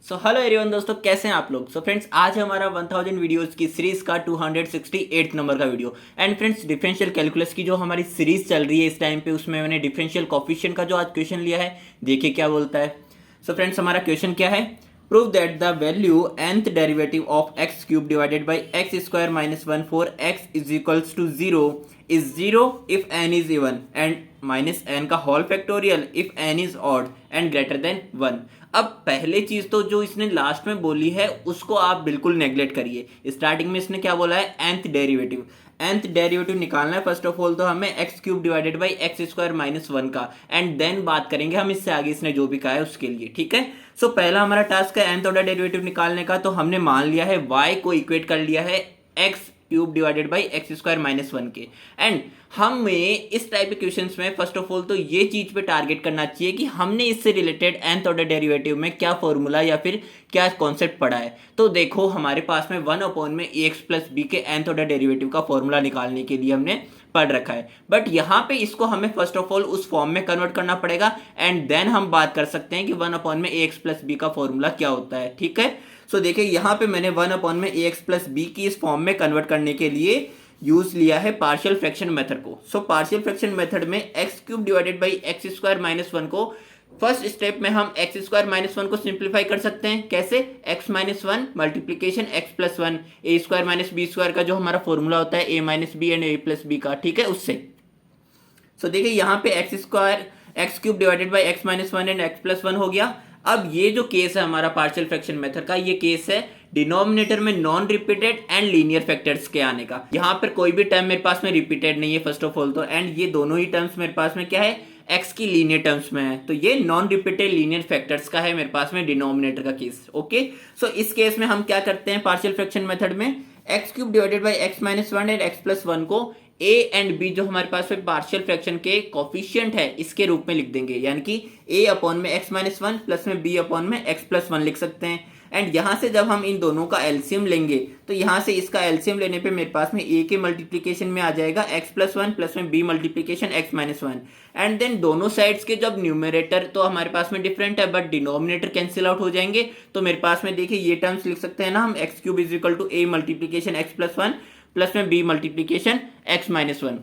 So hello everyone दोस्तों, कैसे हैं आप लोग। सो फ्रेंड्स, आज है हमारा 1000 वीडियोस की सीरीज का 268 नंबर का video. And friends, differential calculus की जो हमारी सीरीज चल रही है इस टाइम पे, उसमें मैंने डिफरेंशियल कोफिशिएंट का जो आज क्वेश्चन लिया है, देखिए क्या बोलता है। सो फ्रेंड्स, हमारा क्वेश्चन क्या है। Prove that the value nth derivative of x cube divided by x square minus one four x is equals to zero is zero if n is even and minus n का whole factorial if n is odd and greater than one. अब पहले चीज तो जो इसने last में बोली है उसको आप बिल्कुल नेग्लेक्ट करिए। स्टार्टिंग में इसने क्या बोला है, nth डेरिवेटिव। nth डेरिवेटिव निकालना है फर्स्ट ऑफ ऑल तो हमें x cube divided by x square minus one का, एंड देन बात करेंगे हम इससे आगे इसने जो भी कहा है उसके लिए, ठीक है। सो पहला हमारा टास्क है nth ऑर्डर डेरिवेटिव निकालने का। तो हमने मान लिया है y को इक्वेट कर लिया है x cube divided by x square minus one के। एंड हमें इस टाइप के क्वेश्चंस में फर्स्ट ऑफ ऑल तो ये चीज पे टारगेट करना चाहिए कि हमने इससे रिलेटेड nth ऑर्डर डेरिवेटिव में क्या फॉर्मूला या फिर क्या कॉन्सेप्ट पढ़ा है। तो देखो हमारे पास में वन अपॉन में ए एक्स प्लस बी के nth ऑर्डर डेरिवेटिव का फॉर्मूला निकालने के लिए हमने पढ़ रखा है। बट यहाँ पे इसको हमें फर्स्ट ऑफ ऑल उस फॉर्म में कन्वर्ट करना पड़ेगा, एंड देन हम बात कर सकते हैं कि वन अपॉन में ए एक्स प्लस बी का फॉर्मूला क्या होता है, ठीक है। सो देखिए यहाँ पे मैंने वन अपॉन में ए एक्स प्लस बी की इस फॉर्म में कन्वर्ट करने के लिए यूज लिया है पार्शियल फ्रैक्शन मेथड को। सो पार्शियल फ्रैक्शन मेथड में X cube divided by x square minus one को फर्स्ट स्टेप में हम एक्स स्क्वायर माइनस वन को सिंप्लीफाई कर सकते हैं। कैसे? X minus one multiplication X plus one, A square minus B square का जो हमारा फॉर्मूला होता है A minus B and A plus B का, ठीक है, उससे। सो देखिए यहाँ पे X square X cube divided by X minus one and x plus one हो गया। अब ये जो केस है हमारा पार्शियल फ्रैक्शन मेथड का, ये केस है डिनोमिनेटर में non repeated and linear factors के आने का। यहाँ पर कोई भी टर्म मेरे पास में रिपीटेड नहीं है फर्स्ट ऑफ ऑल तो, एंड ये दोनों ही टर्म्स मेरे पास में क्या है, एक्स की लीनियर टर्म्स में है। तो ये नॉन रिपीटेड लीनियर फैक्टर्स का है मेरे पास में डिनोमिनेटर का केस, ओके। सो इस केस में हम क्या करते हैं पार्शियल फ्रैक्शन मेथड में, X cube divided by X minus one and x plus one को ए एंड बी जो हमारे पास में पार्शियल फ्रैक्शन के कोफिशिएंट है इसके रूप में लिख देंगे, यानी कि ए अपॉन में एक्स माइनस वन प्लस में बी अपॉन में एक्स प्लस वन लिख सकते हैं। एंड यहां से जब हम इन दोनों का एलसीएम लेंगे तो यहां से इसका एलसीएम लेने पे मेरे पास में ए के मल्टीप्लीकेशन में आ जाएगा एक्स प्लस वन प्लस में B multiplication x minus one. And then दोनों साइड्स के जब न्यूमरेटर तो हमारे पास में डिफरेंट है बट डिनोमिनेटर कैंसिल आउट हो जाएंगे। तो मेरे पास में देखिए ये टर्म्स लिख सकते हैं ना हम, X cube is equal to A multiplication X plus one plus में B multiplication x minus one.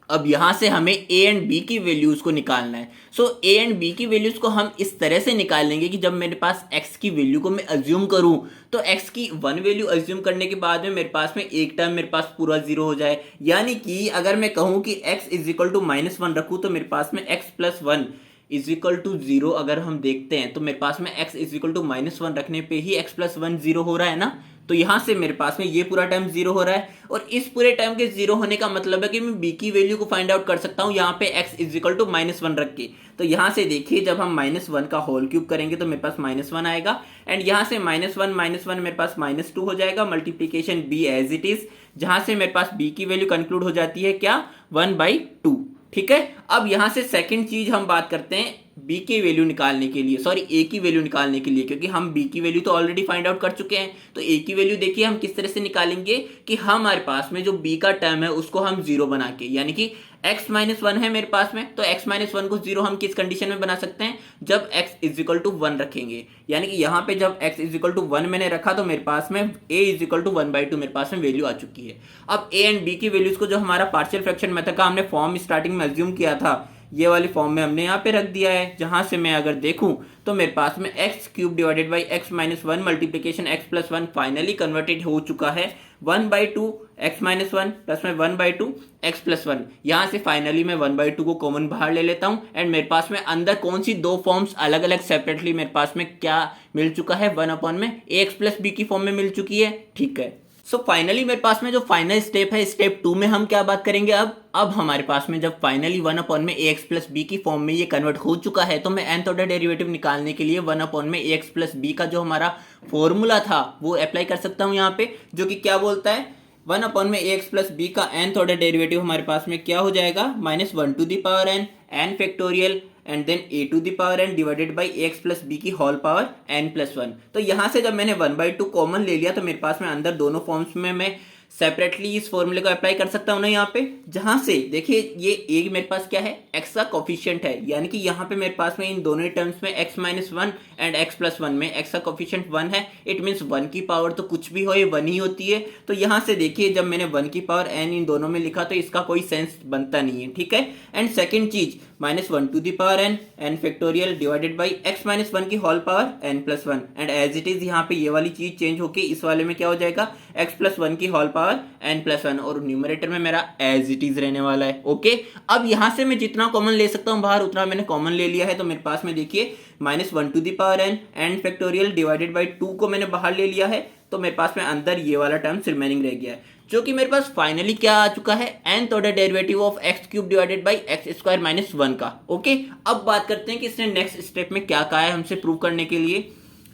अब यहां से हमें ए एंड बी की वैल्यूज को निकालना है। सो ए एंड बी की वैल्यूज को हम इस तरह से निकाल लेंगे कि जब मेरे पास एक्स की वैल्यू को मैं अज्यूम करूं तो एक्स की वन वैल्यू अज्यूम करने के बाद में मेरे पास में एक टर्म मेरे पास पूरा जीरो हो जाए। यानी कि अगर मैं कहूं कि x is equal to minus one रखूं तो मेरे पास में x plus one is equal to zero अगर हम देखते हैं तो मेरे पास में x is equal to minus one रखने पे ही एक्स प्लस वन जीरो हो रहा है ना। तो यहां से मेरे पास में ये पूरा टर्म जीरो हो रहा है, और इस पूरे टर्म के जीरो होने का मतलब है कि मैं बी की वैल्यू को फाइंड आउट कर सकता हूं यहाँ पे x is equal to minus one रख के। तो यहां से देखिए जब हम माइनस वन का होल क्यूब करेंगे तो मेरे पास माइनस वन आएगा, एंड यहां से माइनस वन मेरे पास माइनस टू हो जाएगा multiplication b as it is, जहां से मेरे पास बी की वैल्यू कंक्लूड हो जाती है क्या, वन बाई टू, ठीक है। अब यहां से सेकंड चीज हम बात करते हैं बी की वैल्यू निकालने के लिए, सॉरी ए की वैल्यू निकालने के लिए, क्योंकि हम बी की वैल्यू तो ऑलरेडी फाइंड आउट कर चुके हैं। तो ए की वैल्यू देखिए हम किस तरह से निकालेंगे कि हमारे पास में जो बी का टर्म है उसको हम जीरो बना के, यानी कि x माइनस वन है मेरे पास में, तो x माइनस वन को जीरो हम किस कंडीशन में बना सकते हैं, जब x is equal to one रखेंगे। यानी कि यहाँ पे जब x is equal to one मैंने रखा तो मेरे पास में a is equal to one by two मेरे पास में वैल्यू आ चुकी है। अब a एंड b की वैल्यूज को जो हमारा पार्शियल फ्रैक्शन मेथड का हमने फॉर्म स्टार्टिंग में अज्यूम किया था, ये वाली फॉर्म में हमने यहाँ पे रख दिया है, जहां से मैं अगर देखूं तो मेरे पास में X cube divided by X minus one multiplication X plus one finally converted हो चुका है one by two X minus one plus में one by two X plus one. यहां से फाइनली मैं वन बाई टू को कॉमन बाहर ले लेता हूं, एंड मेरे पास में अंदर कौन सी दो फॉर्म्स अलग अलग सेपरेटली मेरे पास में क्या मिल चुका है, वन अपॉन में ए एक्स प्लस बी की फॉर्म में मिल चुकी है, ठीक है। सो फाइनली मेरे पास में जो फाइनल स्टेप है स्टेप टू में हम क्या बात करेंगे। अब हमारे पास में जब फाइनली वन अपॉन में ए एक्स प्लस बी की फॉर्म में ये कन्वर्ट हो चुका है तो मैं nth ऑर्डर डेरिवेटिव निकालने के लिए वन अपॉन में ए एक्स प्लस बी का जो हमारा फॉर्मूला था वो अप्लाई कर सकता हूं यहाँ पे, जो कि क्या बोलता है, वन अपॉन में ए एक्स प्लस बी का nth ऑर्डर डेरिवेटिव हमारे पास में क्या हो जाएगा, minus one to the power n factorial and then a to the power n divided by X plus B की whole power n plus one. तो यहां से जब मैंने वन बाई टू कॉमन ले लिया तो मेरे पास में अंदर दोनों फॉर्म्स में मैं सेपरेटली इस फॉर्मूले को अप्लाई कर सकता हूँ ना यहाँ पे, जहां से देखिए ये एक मेरे पास क्या है, x का कोफिशिएंट है, यानी कि यहाँ पे मेरे पास में इन दोनों टर्म्स में x minus one and x plus one में x का कोफिशिएंट 1 है। इट मीन्स 1 की पावर तो कुछ भी हो ये 1 ही होती है। तो यहाँ से देखिए जब मैंने 1 की पावर n इन दोनों में लिखा तो इसका कोई सेंस बनता नहीं है, ठीक है। एंड सेकेंड चीज -1 to the power n factorial divided by x minus one की whole power n plus one, and as it is यहाँ पे ये वाली चीज चेंज होके इस वाले में क्या हो जाएगा, x प्लस वन की whole power n plus one, और न्यूमरेटर में मेरा एज इट इज रहने वाला है। ओके, अब यहाँ से मैं जितना कॉमन ले सकता हूँ बाहर उतना मैंने कॉमन ले लिया है। तो मेरे पास में देखिए -1 to the power n factorial divided by 2 को मैंने बाहर ले लिया है, तो मेरे पास में अंदर ये वाला टर्म रिमेनिंग रह गया है, जो कि मेरे पास फाइनली क्या आ चुका है, nth order derivative of x cube divided by x square minus one का। ओके, अब बात करते हैं कि इसने नेक्स्ट स्टेप में क्या कहा है हमसे प्रूव करने के लिए।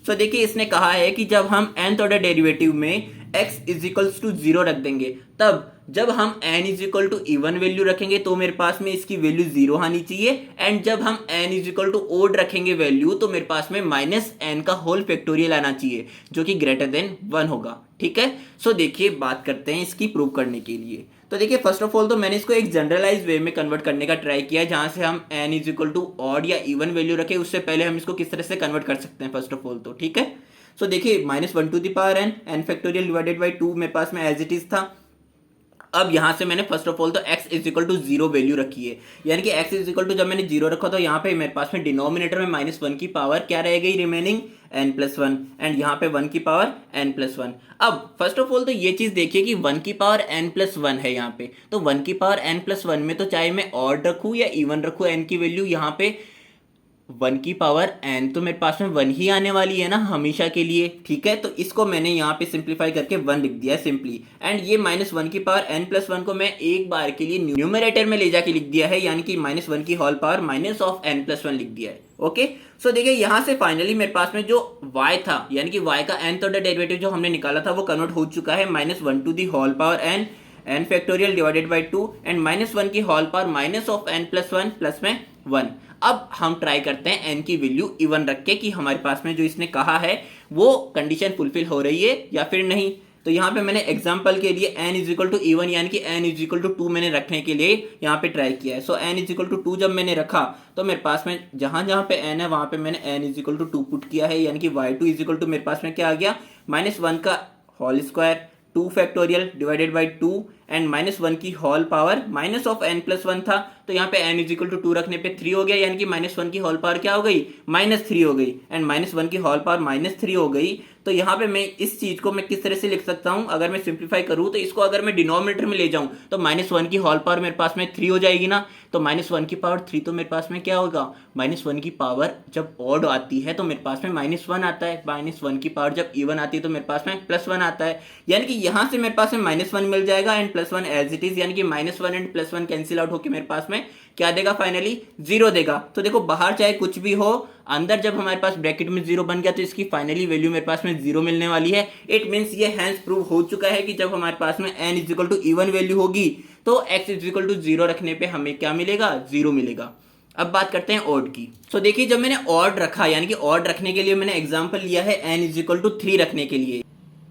तो देखिए इसने कहा है कि जब हम nth ऑर्डर डेरिवेटिव में x इज इक्वल्स टू 0 रख देंगे, तब जब हम n is equal to even value रखेंगे तो मेरे पास में इसकी वैल्यू 0 आनी चाहिए, एंड जब हम n is equal to odd रखेंगे वैल्यू तो मेरे पास में -n का होल फैक्टोरियल आना चाहिए, जो कि ग्रेटर देन 1 होगा, ठीक है। सो देखिए बात करते हैं इसकी प्रूव करने के लिए। तो देखिए फर्स्ट ऑफ ऑल तो मैंने इसको एक जनरलाइज वे में कन्वर्ट करने का ट्राई किया है, जहां से हम n is equal to odd या इवन वैल्यू रखे, उससे पहले हम इसको किस तरह से कन्वर्ट कर सकते हैं फर्स्ट ऑफ ऑल तो, ठीक है। सो देखिए -1 to the power n factorial divided by 2 मेरे पास में एज इट इज था। अब यहां से मैंने फर्स्ट ऑफ ऑल तो x is equal to 0 value रखी है, यानी कि x इज इक्वल टू जब मैंने 0 रखा तो यहाँ पे मेरे पास में डिनोमिनेटर में -1 की पावर क्या रह गई remaining, n plus one, and यहाँ पे 1 की पावर n प्लस वन। अब फर्स्ट ऑफ ऑल तो ये चीज देखिए कि 1 की पावर n प्लस वन है यहाँ पे, तो 1 की पावर n प्लस वन में तो चाहे मैं ऑड रखूँ या इवन रखूँ n की वैल्यू, यहाँ पे 1 की पावर n तो मेरे पास में 1 ही आने वाली है ना हमेशा के लिए, ठीक है। तो इसको मैंने यहाँ पे सिंप्लीफाई करके 1 लिख दिया सिंपली, एंड ये -1 की पावर n प्लस वन को मैं एक बार के लिए न्यूमरेटर में ले जाके लिख दिया है, यानी कि -1 की whole power minus of n plus one लिख दिया है। ओके, सो देखिए यहाँ से फाइनली मेरे पास में जो y था, यानी कि y का nth ऑर्डर डेरिवेटिव जो हमने निकाला था वो कन्वर्ट हो चुका है -1 to the whole power n factorial divided by 2 and -1 की whole power minus of n plus one plus में 1। अब हम ट्राई करते हैं n की वैल्यू इवन रख के कि हमारे पास में जो इसने कहा है वो कंडीशन फुलफिल हो रही है या फिर नहीं। तो यहाँ पे मैंने एग्जांपल के लिए n is equal to even यानी कि n इज इक्वल टू 2 मैंने रखने के लिए यहाँ पे ट्राई किया है। सो n इज इक्वल टू 2 जब मैंने रखा तो मेरे पास में जहाँ जहाँ पे n है वहाँ पे मैंने n is equal to 2 put किया है, यानी कि y2 इज इक्वल टू मेरे पास में क्या आ गया, -1 का whole square 2 factorial divided by 2 and -1 की whole power minus of n plus one था, तो यहाँ पे n इज इक्वल टू 2 रखने पे 3 हो गया, यानी कि -1 की होल पावर क्या हो गई, -3 हो गई, एंड -1 की होल पावर -3 हो गई। तो यहाँ पे मैं इस चीज को मैं किस तरह से लिख सकता हूँ, अगर मैं सिंप्लीफाई करूँ तो इसको अगर मैं डिनोमिनेटर में ले जाऊँ तो -1 की होल पावर मेरे पास में 3 हो जाएगी ना, तो -1 की पावर 3 तो मेरे पास में क्या होगा, -1 की पावर जब ऑड आती है तो मेरे पास में -1 आता है, -1 की पावर जब इवन आती है तो मेरे पास में +1 आता है, यानी कि यहाँ से मेरे पास में -1 मिल जाएगा एंड +1 एज इट इज, यानी कि -1 एंड +1 कैंसिल आउट होकर मेरे पास में क्या देगा फाइनली 0 देगा। तो देखो बाहर चाहे कुछ भी हो, अंदर जब हमारे पास ब्रैकेट में 0 बन गया तो इसकी फाइनली वैल्यू मेरे पास में 0 मिलने वाली है। इट मींस ये हैंस प्रूव हो चुका है कि जब हमारे पास में n is equal to even value होगी तो x इज इक्वल टू 0 रखने पे हमें क्या मिलेगा, 0 मिलेगा। अब बात करते हैं ऑड की। तो देखिए जब मैंने ऑड रखा, यानी कि ऑड रखने के लिए मैंने एग्जांपल लिया है n इज इक्वल टू 3 रखने के लिए।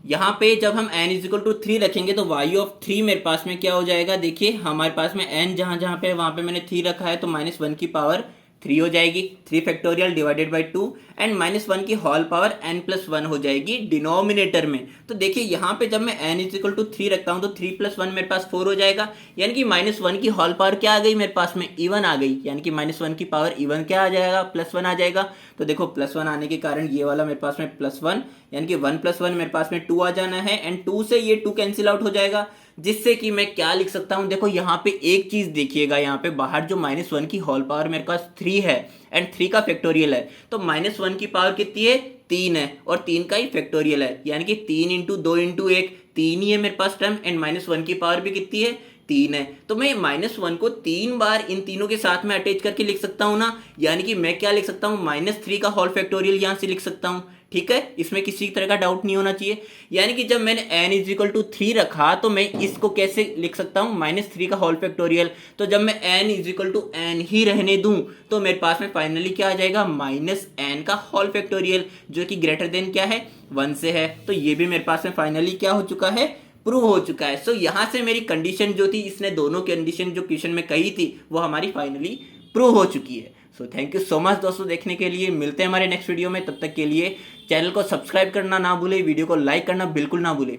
यहाँ पे जब हम n इज इक्वल टू 3 रखेंगे तो y ऑफ 3 मेरे पास में क्या हो जाएगा, देखिए हमारे पास में n जहाँ जहाँ पे वहाँ पे मैंने 3 रखा है तो -1 की पावर 3 हो जाएगी, 3 फैक्टोरियल डिवाइडेड बाई 2 एंड -1 की होल पावर n प्लस 1 हो जाएगी डिनोमिनेटर में। तो देखिए यहाँ पे जब मैं n इज इक्वल टू 3 रखता हूँ तो 3 + 1 मेरे पास 4 हो जाएगा, यानी कि -1 की होल पावर क्या आ गई मेरे पास में, इवन आ गई, यानी कि -1 की पावर इवन क्या आ जाएगा, +1 आ जाएगा। तो देखो +1 आने के कारण ये वाला मेरे पास में +1, यानी कि 1 + 1 मेरे पास में 2 आ जाना है, एंड 2 से ये 2 कैंसिल आउट हो जाएगा, जिससे कि मैं क्या लिख सकता हूं, देखो यहाँ पे एक चीज देखिएगा, यहाँ पे बाहर जो -1 की होल पावर मेरे पास 3 है एंड 3 का फैक्टोरियल है, तो -1 की पावर कितनी है, 3 है, और 3 का ही फैक्टोरियल है, यानी कि 3 × 2 × 1 3 ही है मेरे पास टर्म, एंड -1 की पावर भी कितनी है, 3 है। तो मैं -1 को 3 बार इन तीनों के साथ में अटैच करके लिख सकता हूं ना, यानी कि मैं क्या लिख सकता हूं, -3 का होल फैक्टोरियल यहां से लिख सकता हूं, ठीक है। इसमें किसी तरह का डाउट नहीं होना चाहिए। यानी कि जब मैंने n इज इक्वल टू 3 रखा तो मैं इसको कैसे लिख सकता हूं, -3 का होल फैक्टोरियल। तो जब मैं n is equal to n ही रहने दूं तो मेरे पास में फाइनली क्या आ जाएगा, -n का होल फैक्टोरियल, जो कि ग्रेटर देन क्या है, 1 से है। तो ये भी मेरे पास में फाइनली क्या हो चुका है, प्रूव हो चुका है। सो यहाँ से मेरी कंडीशन जो थी, इसने दोनों कंडीशन जो क्वेश्चन में कही थी वो हमारी फाइनली प्रूव हो चुकी है। So thank you so much दोस्तों देखने के लिए। मिलते हैं हमारे नेक्स्ट वीडियो में, तब तक के लिए चैनल को सब्सक्राइब करना ना भूले, वीडियो को लाइक करना बिल्कुल ना भूले।